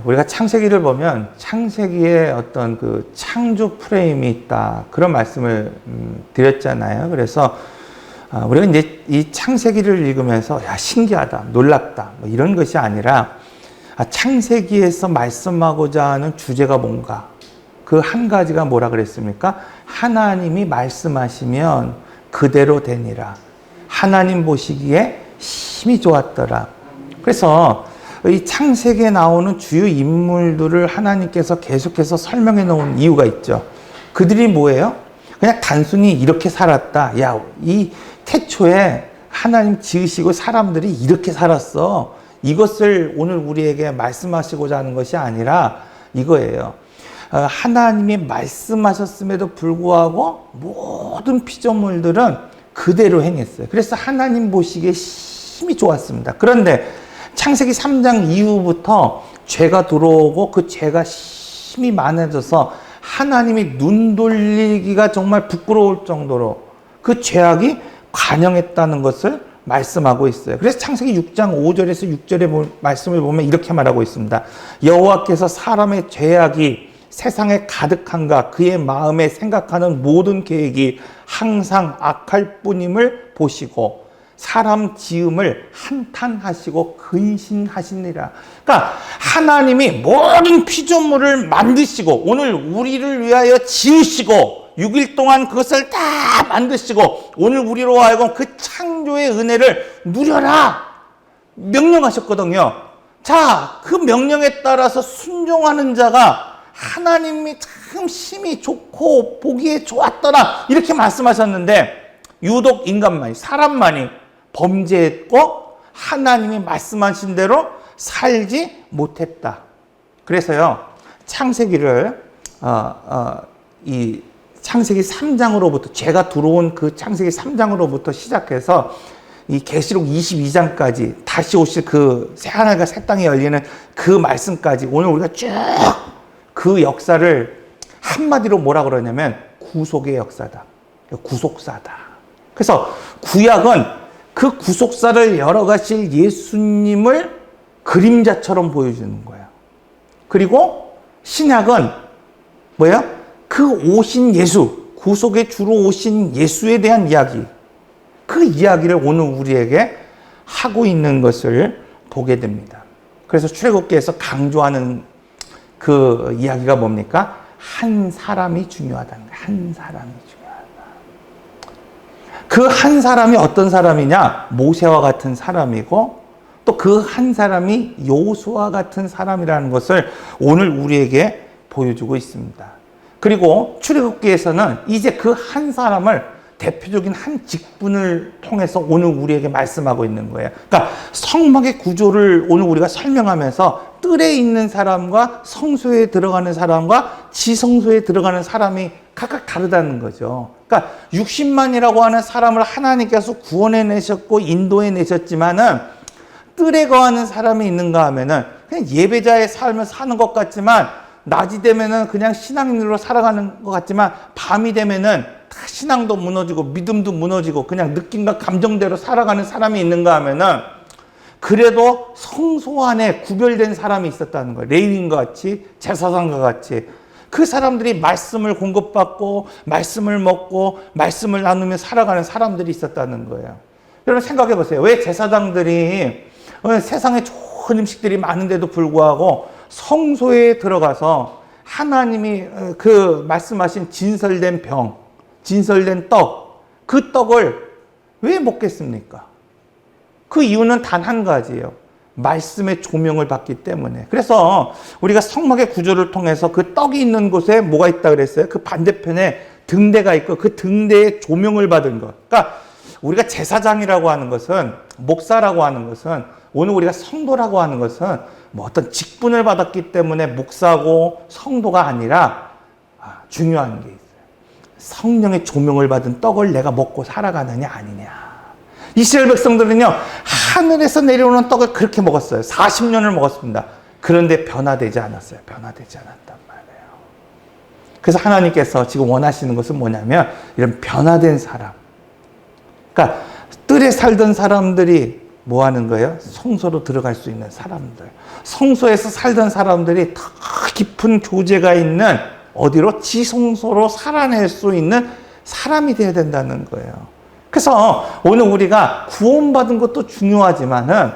우리가 창세기를 보면 창세기에 어떤 그 창조 프레임이 있다. 그런 말씀을 드렸잖아요. 그래서 우리가 이제 이 창세기를 읽으면서 야, 신기하다, 놀랍다, 뭐 이런 것이 아니라 창세기에서 말씀하고자 하는 주제가 뭔가, 그 한 가지가 뭐라 그랬습니까? 하나님이 말씀하시면 그대로 되니라. 하나님 보시기에 심히 좋았더라. 그래서 이 창세기에 나오는 주요 인물들을 하나님께서 계속해서 설명해 놓은 이유가 있죠. 그들이 뭐예요? 그냥 단순히 이렇게 살았다. 야, 이 태초에 하나님 지으시고 사람들이 이렇게 살았어. 이것을 오늘 우리에게 말씀하시고자 하는 것이 아니라 이거예요. 하나님이 말씀하셨음에도 불구하고 모든 피조물들은 그대로 행했어요. 그래서 하나님 보시기에 심히 좋았습니다. 그런데 창세기 3장 이후부터 죄가 들어오고 그 죄가 심히 많아져서 하나님이 눈 돌리기가 정말 부끄러울 정도로 그 죄악이 관영했다는 것을 말씀하고 있어요. 그래서 창세기 6장 5절에서 6절의 말씀을 보면 이렇게 말하고 있습니다. 여호와께서 사람의 죄악이 세상에 가득한가 그의 마음에 생각하는 모든 계획이 항상 악할 뿐임을 보시고 사람 지음을 한탄하시고 근신하시니라. 그러니까 하나님이 모든 피조물을 만드시고 오늘 우리를 위하여 지으시고 6일 동안 그것을 다 만드시고 오늘 우리로 하여금 그 창조의 은혜를 누려라 명령하셨거든요. 자, 그 명령에 따라서 순종하는 자가 하나님이 참 심히 좋고 보기에 좋았더라 이렇게 말씀하셨는데 유독 인간만이, 사람만이 범죄했고 하나님이 말씀하신 대로 살지 못했다. 그래서요, 창세기를 이 창세기 3장으로부터 죄가 들어온 그 창세기 3장으로부터 시작해서 이 계시록 22장까지 다시 오실 그 새하늘과 새 땅이 열리는 그 말씀까지 오늘 우리가 쭉 그 역사를 한마디로 뭐라 그러냐면 구속의 역사다. 구속사다. 그래서 구약은 그 구속사를 열어가실 예수님을 그림자처럼 보여주는 거예요. 그리고 신약은 뭐예요? 그 오신 예수, 구속의 주로 오신 예수에 대한 이야기, 그 이야기를 오늘 우리에게 하고 있는 것을 보게 됩니다. 그래서 출애굽기에서 강조하는 그 이야기가 뭡니까? 한 사람이 중요하다는 거예요. 한 사람이 중요하다. 그 한 사람이 어떤 사람이냐? 모세와 같은 사람이고 또 그 한 사람이 여호수아와 같은 사람이라는 것을 오늘 우리에게 보여주고 있습니다. 그리고 출애굽기에서는 이제 그 한 사람을 대표적인 한 직분을 통해서 오늘 우리에게 말씀하고 있는 거예요. 그러니까 성막의 구조를 오늘 우리가 설명하면서 뜰에 있는 사람과 성소에 들어가는 사람과 지성소에 들어가는 사람이 각각 다르다는 거죠. 그러니까 60만이라고 하는 사람을 하나님께서 구원해 내셨고 인도해 내셨지만은 뜰에 거하는 사람이 있는가 하면은 그냥 예배자의 삶을 사는 것 같지만 낮이 되면은 그냥 신앙인으로 살아가는 것 같지만 밤이 되면은 신앙도 무너지고 믿음도 무너지고 그냥 느낌과 감정대로 살아가는 사람이 있는가 하면은 그래도 성소 안에 구별된 사람이 있었다는 거예요. 레위인과 같이 제사장과 같이 그 사람들이 말씀을 공급받고 말씀을 먹고 말씀을 나누며 살아가는 사람들이 있었다는 거예요. 여러분 생각해 보세요. 왜 제사장들이 세상에 좋은 음식들이 많은데도 불구하고 성소에 들어가서 하나님이 그 말씀하신 진설된 병, 진설된 떡, 그 떡을 왜 먹겠습니까? 그 이유는 단 한 가지예요. 말씀의 조명을 받기 때문에. 그래서 우리가 성막의 구조를 통해서 그 떡이 있는 곳에 뭐가 있다 그랬어요? 그 반대편에 등대가 있고 그 등대에 조명을 받은 것. 그러니까 우리가 제사장이라고 하는 것은, 목사라고 하는 것은, 오늘 우리가 성도라고 하는 것은 뭐 어떤 직분을 받았기 때문에 목사고 성도가 아니라 중요한 게 있어요. 성령의 조명을 받은 떡을 내가 먹고 살아가느냐 아니냐. 이스라엘 백성들은요, 하늘에서 내려오는 떡을 그렇게 먹었어요. 40년을 먹었습니다. 그런데 변화되지 않았어요. 변화되지 않았단 말이에요. 그래서 하나님께서 지금 원하시는 것은 뭐냐면 이런 변화된 사람. 그러니까 뜰에 살던 사람들이 뭐 하는 거예요? 성소로 들어갈 수 있는 사람들. 성소에서 살던 사람들이 더 깊은 교제가 있는 어디로? 지성소로 살아낼 수 있는 사람이 되어야 된다는 거예요. 그래서 오늘 우리가 구원받은 것도 중요하지만은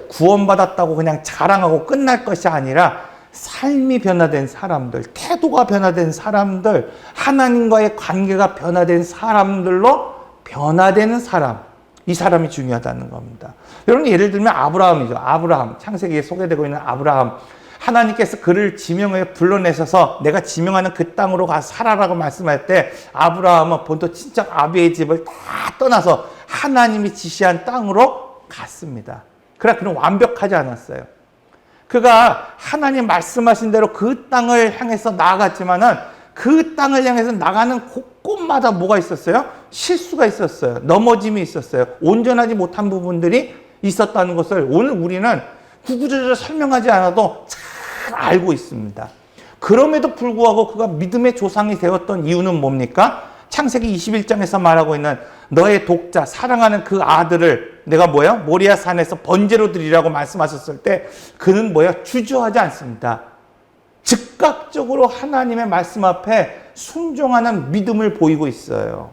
구원받았다고 그냥 자랑하고 끝날 것이 아니라 삶이 변화된 사람들, 태도가 변화된 사람들, 하나님과의 관계가 변화된 사람들로 변화되는 사람, 이 사람이 중요하다는 겁니다. 여러분 예를 들면 아브라함이죠. 아브라함, 창세기에 소개되고 있는 아브라함. 하나님께서 그를 지명에 불러내셔서 내가 지명하는 그 땅으로 가서 살아라고 말씀할 때 아브라함은 본토 친척 아비의 집을 다 떠나서 하나님이 지시한 땅으로 갔습니다. 그러나 그는 완벽하지 않았어요. 그가 하나님 말씀하신 대로 그 땅을 향해서 나아갔지만은 그 땅을 향해서 나가는 곳곳마다 뭐가 있었어요? 실수가 있었어요. 넘어짐이 있었어요. 온전하지 못한 부분들이 있었다는 것을 오늘 우리는 구구절절 설명하지 않아도 잘 알고 있습니다. 그럼에도 불구하고 그가 믿음의 조상이 되었던 이유는 뭡니까? 창세기 21장에서 말하고 있는 너의 독자, 사랑하는 그 아들을 내가 뭐야? 모리아 산에서 번제로 드리라고 말씀하셨을 때 그는 뭐야? 주저하지 않습니다. 즉각적으로 하나님의 말씀 앞에 순종하는 믿음을 보이고 있어요.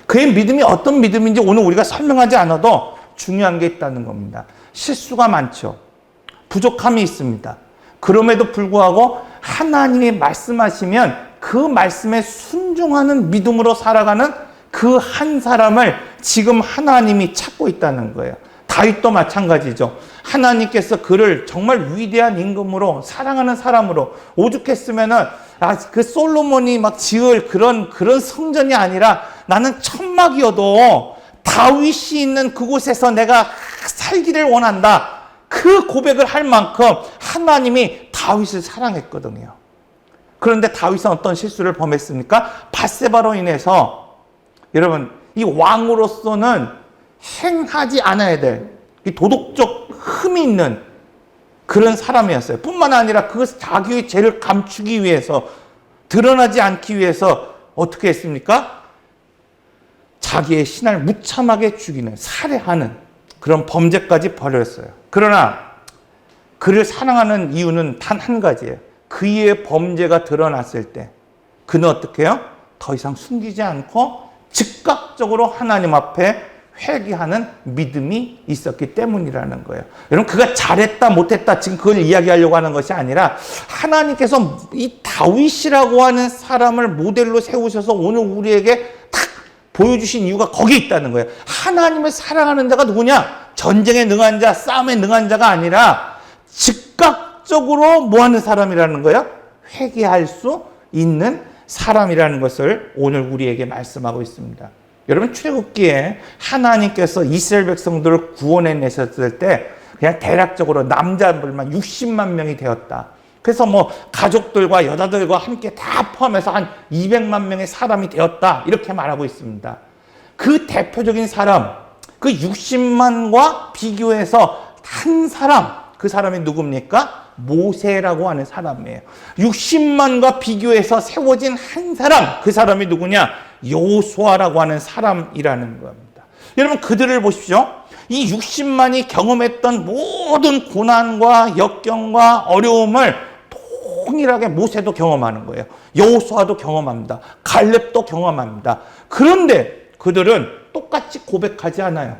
그의 믿음이 어떤 믿음인지 오늘 우리가 설명하지 않아도 중요한 게 있다는 겁니다. 실수가 많죠. 부족함이 있습니다. 그럼에도 불구하고 하나님이 말씀하시면 그 말씀에 순종하는 믿음으로 살아가는 그 한 사람을 지금 하나님이 찾고 있다는 거예요. 다윗도 마찬가지죠. 하나님께서 그를 정말 위대한 임금으로 사랑하는 사람으로 오죽했으면은 그 솔로몬이 막 지을 그런 성전이 아니라 나는 천막이어도 다윗이 있는 그곳에서 내가 살기를 원한다. 그 고백을 할 만큼 하나님이 다윗을 사랑했거든요. 그런데 다윗은 어떤 실수를 범했습니까? 밧세바로 인해서 여러분 이 왕으로서는 행하지 않아야 될 이 도덕적 흠이 있는 그런 사람이었어요. 뿐만 아니라 그 자기의 죄를 감추기 위해서 드러나지 않기 위해서 어떻게 했습니까? 자기의 신하를 무참하게 죽이는 살해하는 그런 범죄까지 벌였어요. 그러나 그를 사랑하는 이유는 단 한 가지예요. 그의 범죄가 드러났을 때 그는 어떻게 해요? 더 이상 숨기지 않고 즉각적으로 하나님 앞에 회개하는 믿음이 있었기 때문이라는 거예요. 여러분 그가 잘했다 못했다 지금 그걸 이야기하려고 하는 것이 아니라 하나님께서 이 다윗이라고 하는 사람을 모델로 세우셔서 오늘 우리에게 딱 보여주신 이유가 거기에 있다는 거예요. 하나님을 사랑하는 자가 누구냐? 전쟁에 능한 자, 싸움에 능한 자가 아니라 즉각적으로 뭐하는 사람이라는 거예요? 회개할 수 있는 사람이라는 것을 오늘 우리에게 말씀하고 있습니다. 여러분 출애굽기에 하나님께서 이스라엘 백성들을 구원해내셨을 때 그냥 대략적으로 남자들만 60만 명이 되었다. 그래서 뭐 가족들과 여자들과 함께 다 포함해서 한 200만 명의 사람이 되었다. 이렇게 말하고 있습니다. 그 대표적인 사람, 그 60만과 비교해서 한 사람, 그 사람이 누굽니까? 모세라고 하는 사람이에요. 60만과 비교해서 세워진 한 사람, 그 사람이 누구냐? 여호수아라고 하는 사람이라는 겁니다. 여러분 그들을 보십시오. 이 60만이 경험했던 모든 고난과 역경과 어려움을 동일하게 모세도 경험하는 거예요. 여호수아도 경험합니다. 갈렙도 경험합니다. 그런데 그들은 똑같이 고백하지 않아요.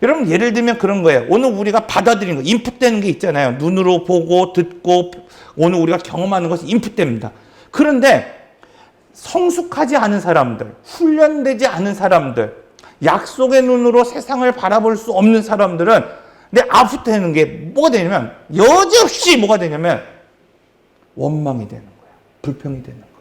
여러분 예를 들면 그런 거예요. 오늘 우리가 받아들이는 거, 인풋되는 게 있잖아요. 눈으로 보고 듣고 오늘 우리가 경험하는 것이 인풋됩니다. 그런데 성숙하지 않은 사람들, 훈련되지 않은 사람들, 약속의 눈으로 세상을 바라볼 수 없는 사람들은 내 아웃되는 게 뭐가 되냐면 여지없이 뭐가 되냐면 원망이 되는 거예요. 불평이 되는 거예요.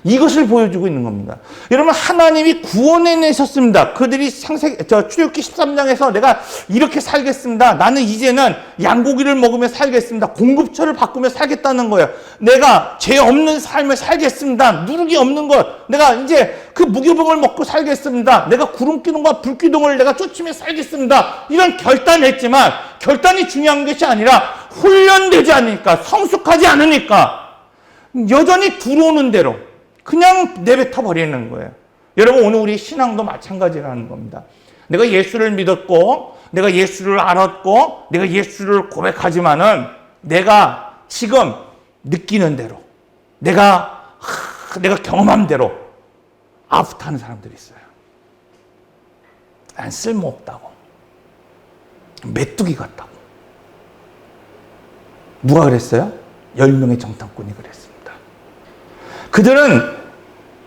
이것을 보여주고 있는 겁니다. 여러분 하나님이 구원해내셨습니다. 그들이 출애굽기 13장에서 내가 이렇게 살겠습니다. 나는 이제는 양고기를 먹으며 살겠습니다. 공급처를 바꾸며 살겠다는 거예요. 내가 죄 없는 삶을 살겠습니다. 누룩이 없는 것. 내가 이제 그 무교병을 먹고 살겠습니다. 내가 구름기둥과 불기둥을 내가 쫓으며 살겠습니다. 이런 결단을 했지만 결단이 중요한 것이 아니라 훈련되지 않으니까 성숙하지 않으니까 여전히 들어오는 대로 그냥 내뱉어 버리는 거예요. 여러분 오늘 우리 신앙도 마찬가지라는 겁니다. 내가 예수를 믿었고 내가 예수를 알았고 내가 예수를 고백하지만은 내가 지금 느끼는 대로 내가 경험한 대로 아프다는 사람들이 있어요. 난 쓸모없다고. 메뚜기 같다고. 누가 그랬어요? 10명의 정탐꾼이 그랬습니다. 그들은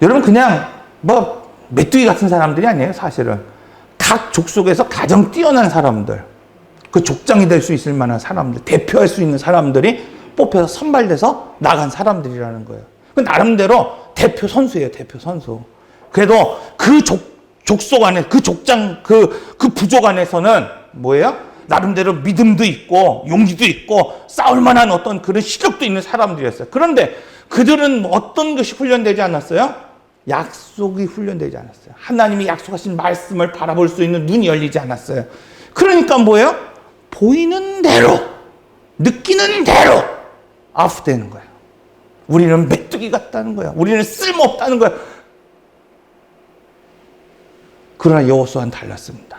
여러분 그냥 뭐 메뚜기 같은 사람들이 아니에요. 사실은 각 족속에서 가장 뛰어난 사람들, 그 족장이 될 수 있을 만한 사람들, 대표할 수 있는 사람들이 뽑혀서 선발돼서 나간 사람들이라는 거예요. 그 나름대로 대표 선수예요. 대표 선수. 그래도 그 족속 안에, 그 족장, 그 부족 안에서는 뭐예요? 나름대로 믿음도 있고 용기도 있고 싸울 만한 어떤 그런 실력도 있는 사람들이었어요. 그런데 그들은 어떤 것이 훈련되지 않았어요? 약속이 훈련되지 않았어요. 하나님이 약속하신 말씀을 바라볼 수 있는 눈이 열리지 않았어요. 그러니까 뭐예요? 보이는 대로, 느끼는 대로 아프다는 거예요. 우리는 메뚜기 같다는 거예요. 우리는 쓸모없다는 거예요. 그러나 여호수아는 달랐습니다.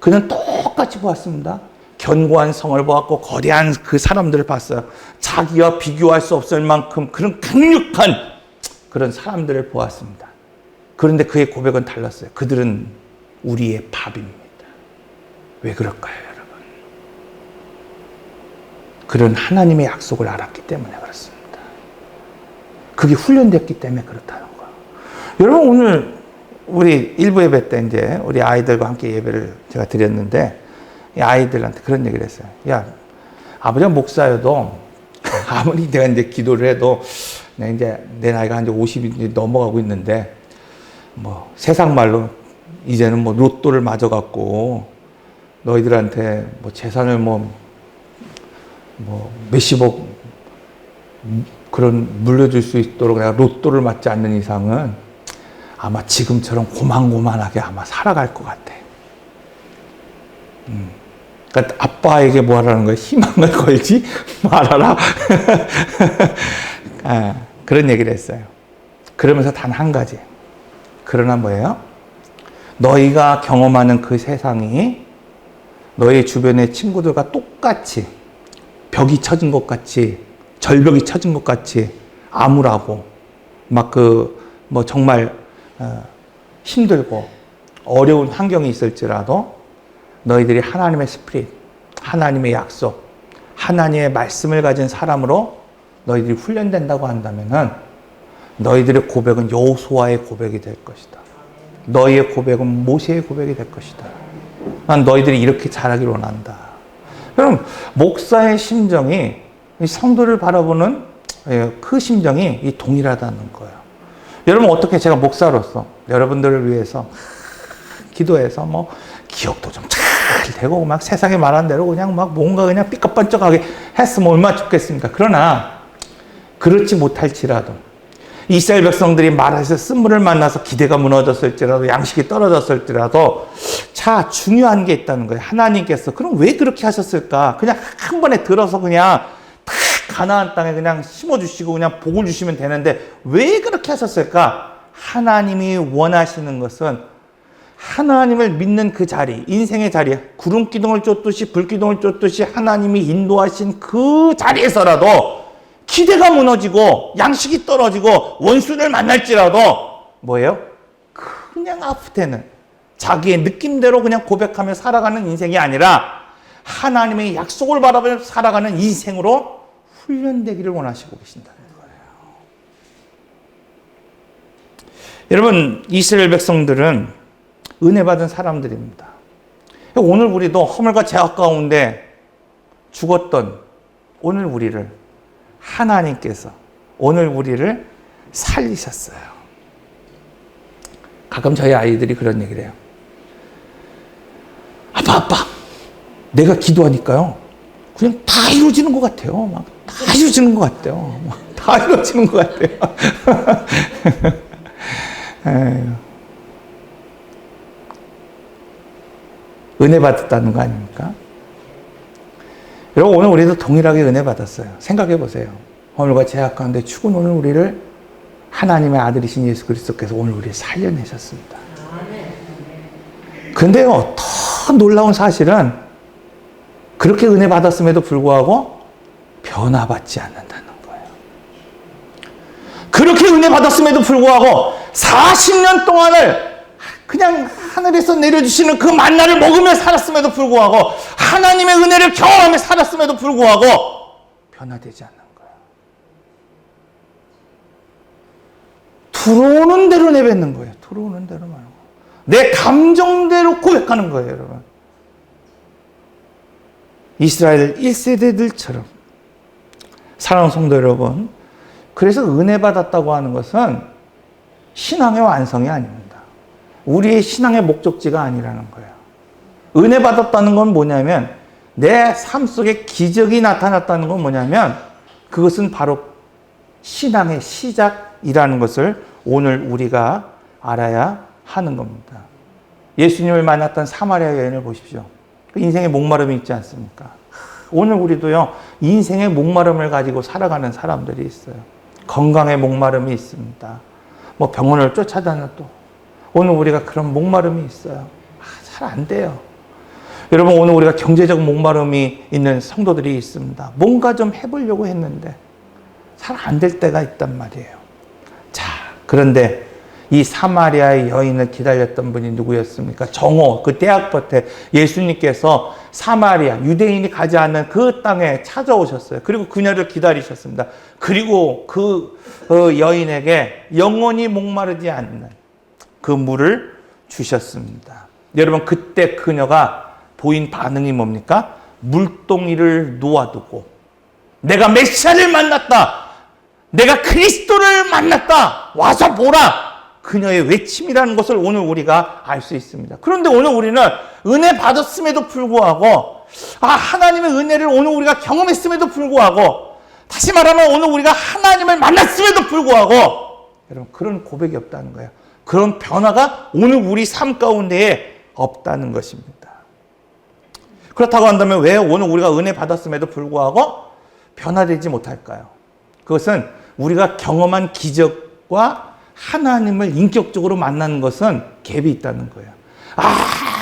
그는 똑같이 보았습니다. 견고한 성을 보았고 거대한 그 사람들을 봤어요. 자기와 비교할 수 없을 만큼 그런 강력한 그런 사람들을 보았습니다. 그런데 그의 고백은 달랐어요. 그들은 우리의 밥입니다. 왜 그럴까요, 여러분? 그런 하나님의 약속을 알았기 때문에 그렇습니다. 그게 훈련됐기 때문에 그렇다는 거예요. 여러분, 오늘 우리 일부 예배 때 이제 우리 아이들과 함께 예배를 제가 드렸는데 이 아이들한테 그런 얘기를 했어요. 야, 아버지가 목사여도 아무리 내가 이제 기도를 해도 내가 이제 내 나이가 한 50이 넘어가고 있는데 뭐 세상 말로 이제는 뭐 로또를 맞아갖고 너희들한테 뭐 재산을 뭐 몇십억 그런 물려줄 수 있도록 내가 로또를 맞지 않는 이상은 아마 지금처럼 고만고만하게 아마 살아갈 것 같아. 그러니까 아빠에게 뭐 하라는 거야? 희망을 걸지 말아라. 그런 얘기를 했어요. 그러면서 단 한 가지. 그러나 뭐예요? 너희가 경험하는 그 세상이 너희 주변의 친구들과 똑같이 벽이 쳐진 것 같이 절벽이 쳐진 것 같이 암울하고 막 뭐 정말 힘들고 어려운 환경이 있을지라도 너희들이 하나님의 스피릿, 하나님의 약속, 하나님의 말씀을 가진 사람으로 너희들이 훈련된다고 한다면은 너희들의 고백은 여호수아의 고백이 될 것이다. 너희의 고백은 모세의 고백이 될 것이다. 난 너희들이 이렇게 자라기를 원한다. 그럼 목사의 심정이 이 성도를 바라보는 그 심정이 동일하다는 거예요. 여러분 어떻게 제가 목사로서 여러분들을 위해서 기도해서 뭐 기억도 좀 잘 되고 막 세상에 말한 대로 그냥 막 뭔가 그냥 삐까뻔쩍하게 했으면 얼마나 좋겠습니까? 그러나 그렇지 못할지라도 이스라엘 백성들이 말해서 쓴물을 만나서 기대가 무너졌을지라도 양식이 떨어졌을지라도 자 중요한 게 있다는 거예요. 하나님께서 그럼 왜 그렇게 하셨을까? 그냥 한 번에 들어서 그냥 탁 가나안 땅에 그냥 심어주시고 그냥 복을 주시면 되는데 왜 그렇게 하셨을까? 하나님이 원하시는 것은 하나님을 믿는 그 자리, 인생의 자리, 구름 기둥을 쫓듯이 불 기둥을 쫓듯이 하나님이 인도하신 그 자리에서라도 기대가 무너지고 양식이 떨어지고 원수를 만날지라도 뭐예요? 그냥 아프대는 자기의 느낌대로 그냥 고백하며 살아가는 인생이 아니라 하나님의 약속을 바라보며 살아가는 인생으로 훈련되기를 원하시고 계신다는 거예요. 여러분, 이스라엘 백성들은 은혜 받은 사람들입니다. 오늘 우리도 허물과 죄악 가운데 죽었던 오늘 우리를 하나님께서 오늘 우리를 살리셨어요. 가끔 저희 아이들이 그런 얘기를 해요. 아빠, 내가 기도하니까요. 그냥 다 이루어지는 것 같아요. 막 다 이루어지는 것 같아요. 다 이루어지는 것 같아요. 은혜 받았다는 거 아닙니까? 여러분 오늘 우리도 동일하게 은혜 받았어요. 생각해 보세요. 허물과 죄악 가운데 죽은 오늘 우리를 하나님의 아들이신 예수 그리스도께서 오늘 우리를 살려내셨습니다. 근데요, 더 놀라운 사실은 그렇게 은혜 받았음에도 불구하고 변화받지 않는다는 거예요. 그렇게 은혜 받았음에도 불구하고 40년 동안을 그냥 하늘에서 내려주시는 그 만나를 먹으며 살았음에도 불구하고 하나님의 은혜를 경험하며 살았음에도 불구하고 변화되지 않는 거예요. 들어오는 대로 내뱉는 거예요. 들어오는 대로만. 내 감정대로 고백하는 거예요, 여러분. 이스라엘 1세대들처럼. 사랑하는 성도 여러분, 그래서 은혜 받았다고 하는 것은 신앙의 완성이 아닙니다. 우리의 신앙의 목적지가 아니라는 거예요. 은혜 받았다는 건 뭐냐면 내 삶 속에 기적이 나타났다는 건 뭐냐면 그것은 바로 신앙의 시작이라는 것을 오늘 우리가 알아야 하는 겁니다. 예수님을 만났던 사마리아 여인을 보십시오. 그 인생의 목마름이 있지 않습니까? 오늘 우리도요, 인생의 목마름을 가지고 살아가는 사람들이 있어요. 건강의 목마름이 있습니다. 뭐 병원을 쫓아다녀도 오늘 우리가 그런 목마름이 있어요. 잘 안 돼요. 여러분, 오늘 우리가 경제적 목마름이 있는 성도들이 있습니다. 뭔가 좀 해보려고 했는데 잘 안 될 때가 있단 말이에요. 자, 그런데 이 사마리아의 여인을 기다렸던 분이 누구였습니까? 정오, 그 대학볕에 예수님께서 사마리아, 유대인이 가지 않는 그 땅에 찾아오셨어요. 그리고 그녀를 기다리셨습니다. 그리고 그 여인에게 영원히 목마르지 않는 그 물을 주셨습니다. 여러분, 그때 그녀가 보인 반응이 뭡니까? 물동이를 놓아두고 내가 메시아를 만났다. 내가 그리스도를 만났다. 와서 보라. 그녀의 외침이라는 것을 오늘 우리가 알 수 있습니다. 그런데 오늘 우리는 은혜 받았음에도 불구하고 하나님의 은혜를 오늘 우리가 경험했음에도 불구하고 다시 말하면 오늘 우리가 하나님을 만났음에도 불구하고 여러분 그런 고백이 없다는 거예요. 그런 변화가 오늘 우리 삶 가운데에 없다는 것입니다. 그렇다고 한다면 왜 오늘 우리가 은혜 받았음에도 불구하고 변화되지 못할까요? 그것은 우리가 경험한 기적과 하나님을 인격적으로 만나는 것은 갭이 있다는 거예요.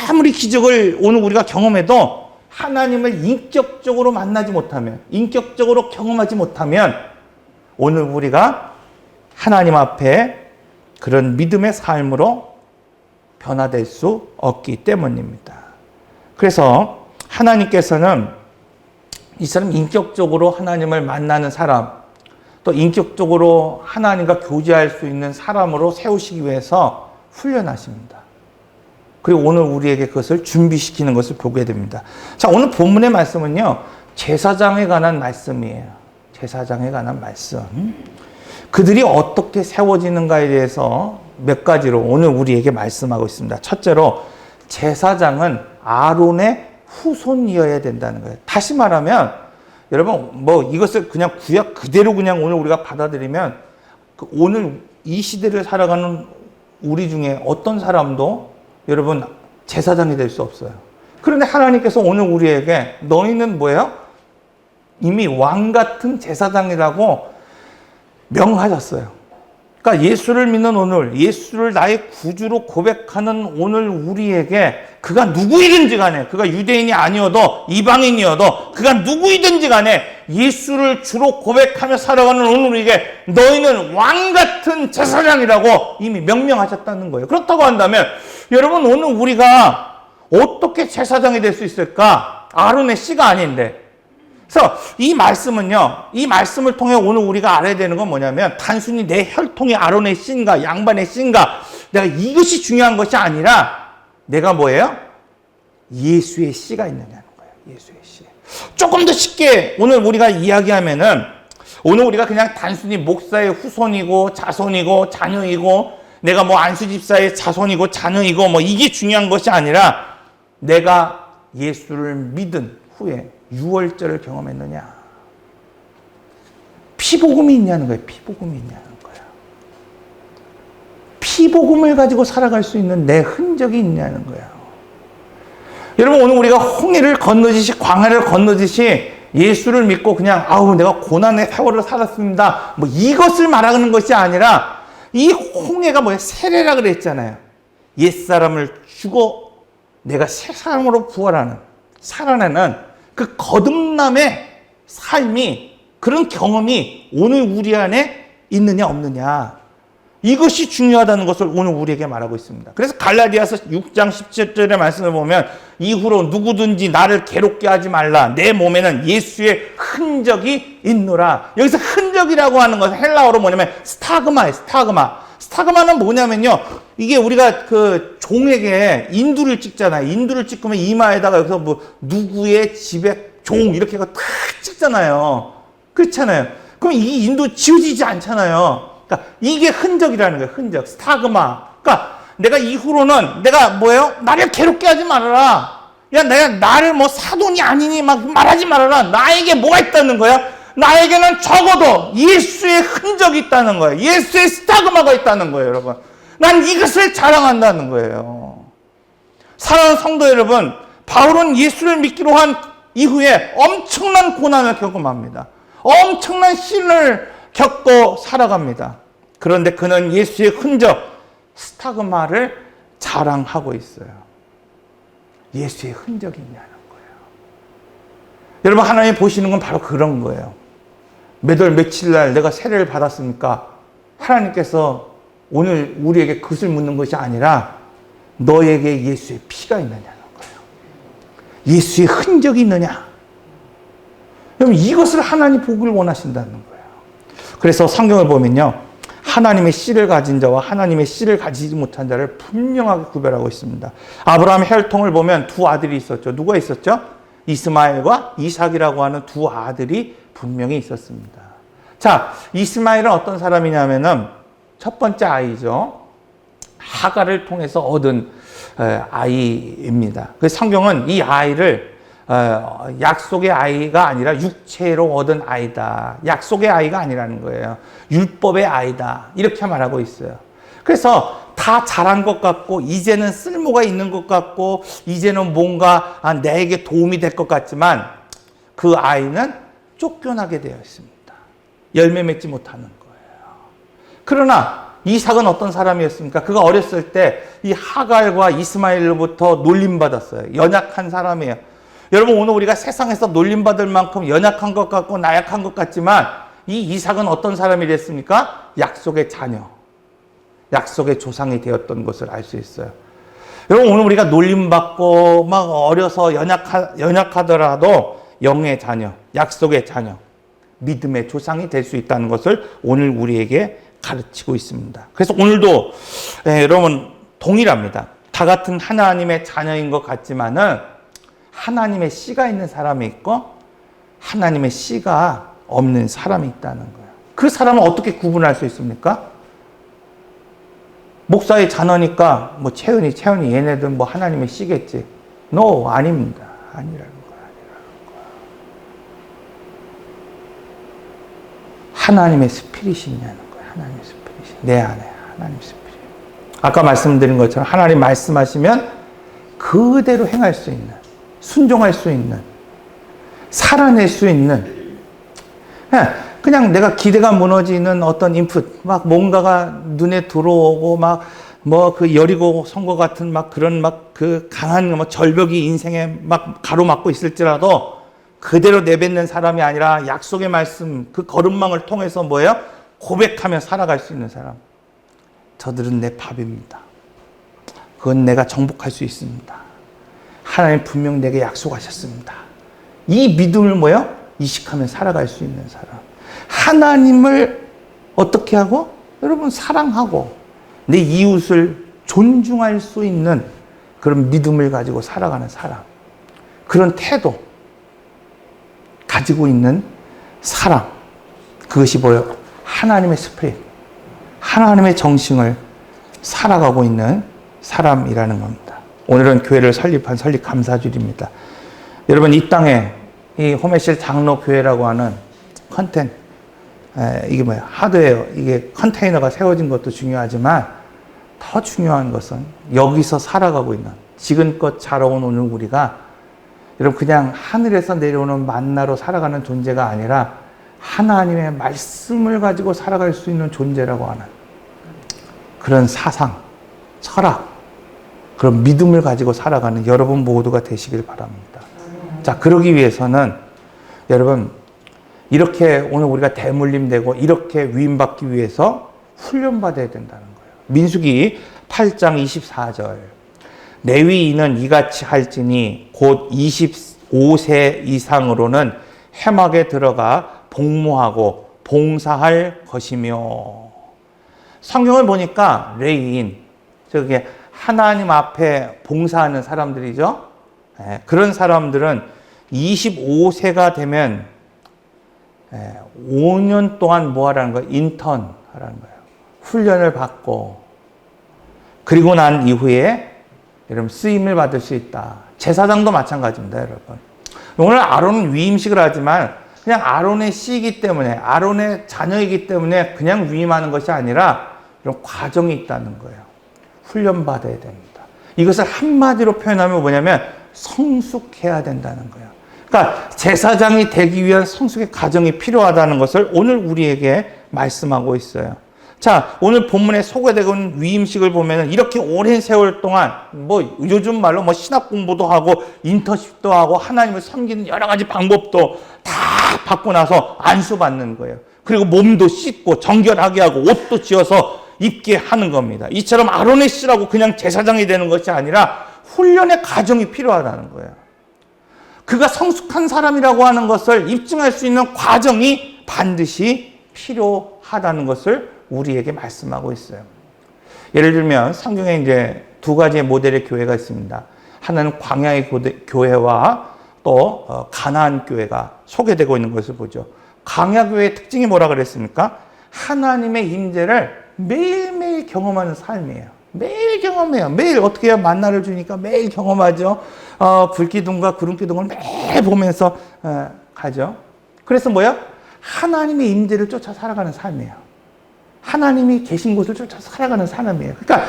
아무리 기적을 오늘 우리가 경험해도 하나님을 인격적으로 만나지 못하면, 인격적으로 경험하지 못하면 오늘 우리가 하나님 앞에 그런 믿음의 삶으로 변화될 수 없기 때문입니다. 그래서 하나님께서는 이 사람 인격적으로 하나님을 만나는 사람, 또 인격적으로 하나님과 교제할 수 있는 사람으로 세우시기 위해서 훈련하십니다. 그리고 오늘 우리에게 그것을 준비시키는 것을 보게 됩니다. 자, 오늘 본문의 말씀은요, 제사장에 관한 말씀이에요. 제사장에 관한 말씀. 그들이 어떻게 세워지는가에 대해서 몇 가지로 오늘 우리에게 말씀하고 있습니다. 첫째로, 제사장은 아론의 후손이어야 된다는 거예요. 다시 말하면 여러분, 이것을 그냥 구약 그대로 그냥 오늘 우리가 받아들이면 오늘 이 시대를 살아가는 우리 중에 어떤 사람도 여러분 제사장이 될 수 없어요. 그런데 하나님께서 오늘 우리에게 너희는 뭐예요? 이미 왕 같은 제사장이라고 명하셨어요. 그러니까 예수를 믿는 오늘, 예수를 나의 구주로 고백하는 오늘 우리에게 그가 누구이든지 간에, 그가 유대인이 아니어도 이방인이어도 그가 누구이든지 간에 예수를 주로 고백하며 살아가는 오늘 우리에게 너희는 왕 같은 제사장이라고 이미 명명하셨다는 거예요. 그렇다고 한다면 여러분 오늘 우리가 어떻게 제사장이 될 수 있을까? 아론의 씨가 아닌데. 그래서 이 말씀은요, 이 말씀을 통해 오늘 우리가 알아야 되는 건 뭐냐면 단순히 내 혈통이 아론의 씨인가 양반의 씨인가 내가 이것이 중요한 것이 아니라 내가 뭐예요? 예수의 씨가 있느냐는 거예요. 예수의 씨. 조금 더 쉽게 오늘 우리가 이야기하면은 오늘 우리가 그냥 단순히 목사의 후손이고 자손이고 자녀이고 내가 안수 집사의 자손이고 자녀이고 이게 중요한 것이 아니라 내가 예수를 믿은 후에 유월절을 경험했느냐. 피복음이 있냐는 거예요. 피복음이 있냐는 거예요. 피복음을 가지고 살아갈 수 있는 내 흔적이 있냐는 거예요. 여러분 오늘 우리가 홍해를 건너듯이 광야를 건너듯이 예수를 믿고 그냥 내가 고난의 세월을 살았습니다. 이것을 말하는 것이 아니라 이 홍해가 세례라 그랬잖아요. 옛사람을 죽어 내가 새 사람으로 부활하는, 살아내는 그 거듭남의 삶이, 그런 경험이 오늘 우리 안에 있느냐 없느냐, 이것이 중요하다는 것을 오늘 우리에게 말하고 있습니다. 그래서 갈라디아서 6장 17절의 말씀을 보면 이후로 누구든지 나를 괴롭게 하지 말라. 내 몸에는 예수의 흔적이 있노라. 여기서 흔적이라고 하는 것은 헬라어로 뭐냐면 스타그마예요. 스타그마. 스타그마는 뭐냐면요, 이게 우리가 그 종에게 인두를 찍잖아요. 인두를 찍으면 이마에다가 여기서 뭐 누구의 집에 종 이렇게 탁 찍잖아요. 그렇잖아요. 그럼 이 인두 지워지지 않잖아요. 그러니까 이게 흔적이라는 거예요. 흔적. 스타그마. 그러니까 내가 이후로는 내가 뭐예요? 나를 괴롭게 하지 말아라. 야, 내가 나를 뭐 사돈이 아니니 막 말하지 말아라. 나에게 뭐가 있다는 거야? 나에게는 적어도 예수의 흔적이 있다는 거예요. 예수의 스타그마가 있다는 거예요, 여러분. 난 이것을 자랑한다는 거예요. 사랑하는 성도 여러분, 바울은 예수를 믿기로 한 이후에 엄청난 고난을 경험합니다. 엄청난 신을 겪고 살아갑니다. 그런데 그는 예수의 흔적, 스타그마를 자랑하고 있어요. 예수의 흔적이 있냐는 거예요. 여러분, 하나님 보시는 건 바로 그런 거예요. 몇 월 며칠 날 내가 세례를 받았습니까? 하나님께서 오늘 우리에게 그것을 묻는 것이 아니라 너에게 예수의 피가 있느냐는 거예요. 예수의 흔적이 있느냐? 그럼 이것을 하나님 보기를 원하신다는 거예요. 그래서 성경을 보면요, 하나님의 씨를 가진 자와 하나님의 씨를 가지지 못한 자를 분명하게 구별하고 있습니다. 아브라함의 혈통을 보면 두 아들이 있었죠. 누가 있었죠? 이스마엘과 이삭이라고 하는 두 아들이 분명히 있었습니다. 자, 이스마엘은 어떤 사람이냐면은 첫 번째 아이죠. 하갈을 통해서 얻은 아이입니다. 그래서 성경은 이 아이를 약속의 아이가 아니라 육체로 얻은 아이다. 약속의 아이가 아니라는 거예요. 율법의 아이다. 이렇게 말하고 있어요. 그래서 다 자란 것 같고 이제는 쓸모가 있는 것 같고 이제는 뭔가 내게 도움이 될 것 같지만 그 아이는 쫓겨나게 되어 있습니다. 열매 맺지 못하는 거예요. 그러나 이삭은 어떤 사람이었습니까? 그가 어렸을 때 이 하갈과 이스마엘로부터 놀림받았어요. 연약한 사람이에요. 여러분, 오늘 우리가 세상에서 놀림받을 만큼 연약한 것 같고 나약한 것 같지만 이 이삭은 어떤 사람이 됐습니까? 약속의 자녀, 약속의 조상이 되었던 것을 알 수 있어요. 여러분, 오늘 우리가 놀림받고 막 어려서 연약하더라도 영의 자녀, 약속의 자녀, 믿음의 조상이 될 수 있다는 것을 오늘 우리에게 가르치고 있습니다. 그래서 오늘도 여러분 동일합니다. 다 같은 하나님의 자녀인 것 같지만은 하나님의 씨가 있는 사람이 있고 하나님의 씨가 없는 사람이 있다는 거예요. 그 사람은 어떻게 구분할 수 있습니까? 목사의 자녀니까 뭐 채은이 얘네들 뭐 하나님의 씨겠지. No, 아닙니다. 아니라는 거예요. 하나님의 스피릿이 있냐는 거예요. 하나님의 스피릿이. 내 안에 하나님의 스피릿. 아까 말씀드린 것처럼 하나님 말씀하시면 그대로 행할 수 있는, 순종할 수 있는, 살아낼 수 있는, 그냥 내가 기대가 무너지는 어떤 인풋, 막 뭔가가 눈에 들어오고 막 뭐 그 여리고 선거 같은 막 그런 막 그 강한 뭐 절벽이 인생에 막 가로막고 있을지라도 그대로 내뱉는 사람이 아니라 약속의 말씀, 그 걸음망을 통해서 뭐예요? 고백하며 살아갈 수 있는 사람. 저들은 내 밥입니다. 그건 내가 정복할 수 있습니다. 하나님 분명 내게 약속하셨습니다. 이 믿음을 뭐예요? 이식하며 살아갈 수 있는 사람. 하나님을 어떻게 하고? 여러분, 사랑하고 내 이웃을 존중할 수 있는 그런 믿음을 가지고 살아가는 사람. 그런 태도 가지고 있는 사람. 그것이 뭐예요? 하나님의 스피릿, 하나님의 정신을 살아가고 있는 사람이라는 겁니다. 오늘은 교회를 설립한 설립 감사주일입니다. 여러분, 이 땅에 이 호메실 장로교회라고 하는 컨텐츠, 이게 뭐야? 하드웨어, 이게 컨테이너가 세워진 것도 중요하지만 더 중요한 것은 여기서 살아가고 있는, 지금껏 자라온 오늘 우리가 여러분 그냥 하늘에서 내려오는 만나로 살아가는 존재가 아니라 하나님의 말씀을 가지고 살아갈 수 있는 존재라고 하는 그런 사상, 철학, 그런 믿음을 가지고 살아가는 여러분 모두가 되시길 바랍니다. 자, 그러기 위해서는 여러분 이렇게 오늘 우리가 대물림되고 이렇게 위임받기 위해서 훈련받아야 된다는 거예요. 민수기 8장 24절. 레위인은 이같이 할지니 곧 25세 이상으로는 회막에 들어가 복무하고 봉사할 것이며. 성경을 보니까 레위인, 저게 하나님 앞에 봉사하는 사람들이죠. 그런 사람들은 25세가 되면 5년 동안 뭐 하라는 거예요? 인턴 하라는 거예요. 훈련을 받고 그리고 난 이후에 여러분 쓰임을 받을 수 있다. 제사장도 마찬가지입니다, 여러분. 오늘 아론은 위임식을 하지만 그냥 아론의 씨이기 때문에, 아론의 자녀이기 때문에 그냥 위임하는 것이 아니라 이런 과정이 있다는 거예요. 훈련받아야 됩니다. 이것을 한마디로 표현하면 뭐냐면 성숙해야 된다는 거예요. 그러니까 제사장이 되기 위한 성숙의 과정이 필요하다는 것을 오늘 우리에게 말씀하고 있어요. 자, 오늘 본문에 소개되고 있는 위임식을 보면 이렇게 오랜 세월 동안 뭐 요즘 말로 뭐 신학 공부도 하고 인턴십도 하고 하나님을 섬기는 여러 가지 방법도 다 받고 나서 안수받는 거예요. 그리고 몸도 씻고 정결하게 하고 옷도 지어서 입게 하는 겁니다. 이처럼 아론의 씨라고 그냥 제사장이 되는 것이 아니라 훈련의 과정이 필요하다는 거예요. 그가 성숙한 사람이라고 하는 것을 입증할 수 있는 과정이 반드시 필요하다는 것을 우리에게 말씀하고 있어요. 예를 들면 성경에 이제 두 가지의 모델의 교회가 있습니다. 하나는 광야의 교회와 또 가나안 교회가 소개되고 있는 것을 보죠. 광야 교회의 특징이 뭐라 그랬습니까? 하나님의 임재를 매일매일 경험하는 삶이에요. 매일 경험해요. 매일 어떻게 해야 만나를 주니까 매일 경험하죠. 불기둥과 구름기둥을 매일 보면서 가죠. 그래서 뭐야? 하나님의 임재를 쫓아 살아가는 삶이에요. 하나님이 계신 곳을 쫓아 살아가는 사람이에요. 그러니까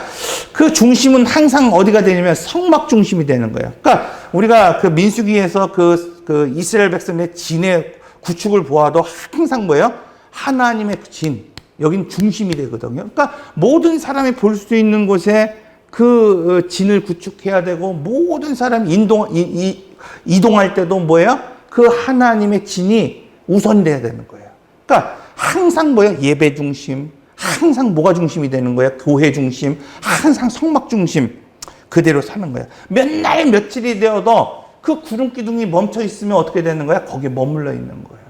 그 중심은 항상 어디가 되냐면 성막 중심이 되는 거예요. 그러니까 우리가 그 민수기에서 그 이스라엘 백성의 진의 구축을 보아도 항상 뭐예요? 하나님의 진. 여긴 중심이 되거든요. 그러니까 모든 사람이 볼 수 있는 곳에 그 진을 구축해야 되고 모든 사람이 이동할 때도 뭐예요? 그 하나님의 진이 우선돼야 되는 거예요. 그러니까 항상 뭐예요? 예배 중심, 항상 뭐가 중심이 되는 거예요? 교회 중심, 항상 성막 중심. 그대로 사는 거예요. 몇 날 며칠이 되어도 그 구름기둥이 멈춰 있으면 어떻게 되는 거야? 거기에 머물러 있는 거예요.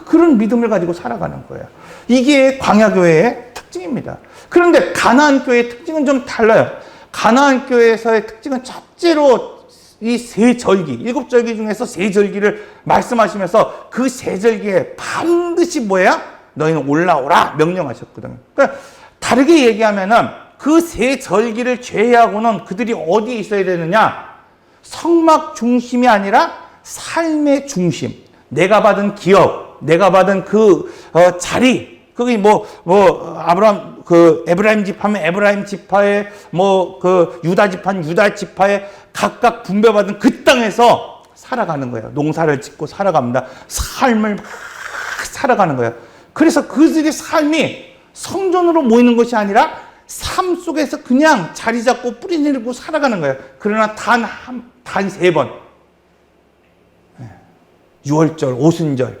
그런 믿음을 가지고 살아가는 거예요. 이게 광야교회의 특징입니다. 그런데 가나안교회의 특징은 좀 달라요. 가나안교회에서의 특징은 첫째로 이 세 절기, 7절기 중에서 세 절기를 말씀하시면서 그 세 절기에 반드시 뭐야? 너희는 올라오라 명령하셨거든요. 그러니까 다르게 얘기하면은 그 세 절기를 제외하고는 그들이 어디에 있어야 되느냐? 성막 중심이 아니라 삶의 중심. 내가 받은 기업, 내가 받은 그 자리, 거기 아브라함 에브라임 지파면 에브라임 지파에 유다 지파는 유다 지파에 각각 분배받은 그 땅에서 살아가는 거예요. 농사를 짓고 살아갑니다. 삶을 막 살아가는 거예요. 그래서 그들의 삶이 성전으로 모이는 것이 아니라 삶 속에서 그냥 자리 잡고 뿌리 내리고 살아가는 거예요. 그러나 단 세 번. 유월절, 오순절,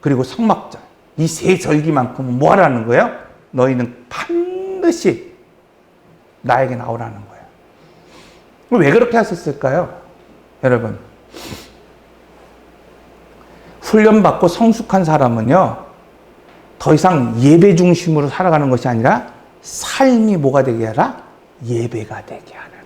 그리고 성막절. 이 세 절기만큼은 뭐 하라는 거예요? 너희는 반드시 나에게 나오라는 거예요. 왜 그렇게 하셨을까요? 여러분, 훈련받고 성숙한 사람은요, 더 이상 예배 중심으로 살아가는 것이 아니라 삶이 뭐가 되게 하라? 예배가 되게 하는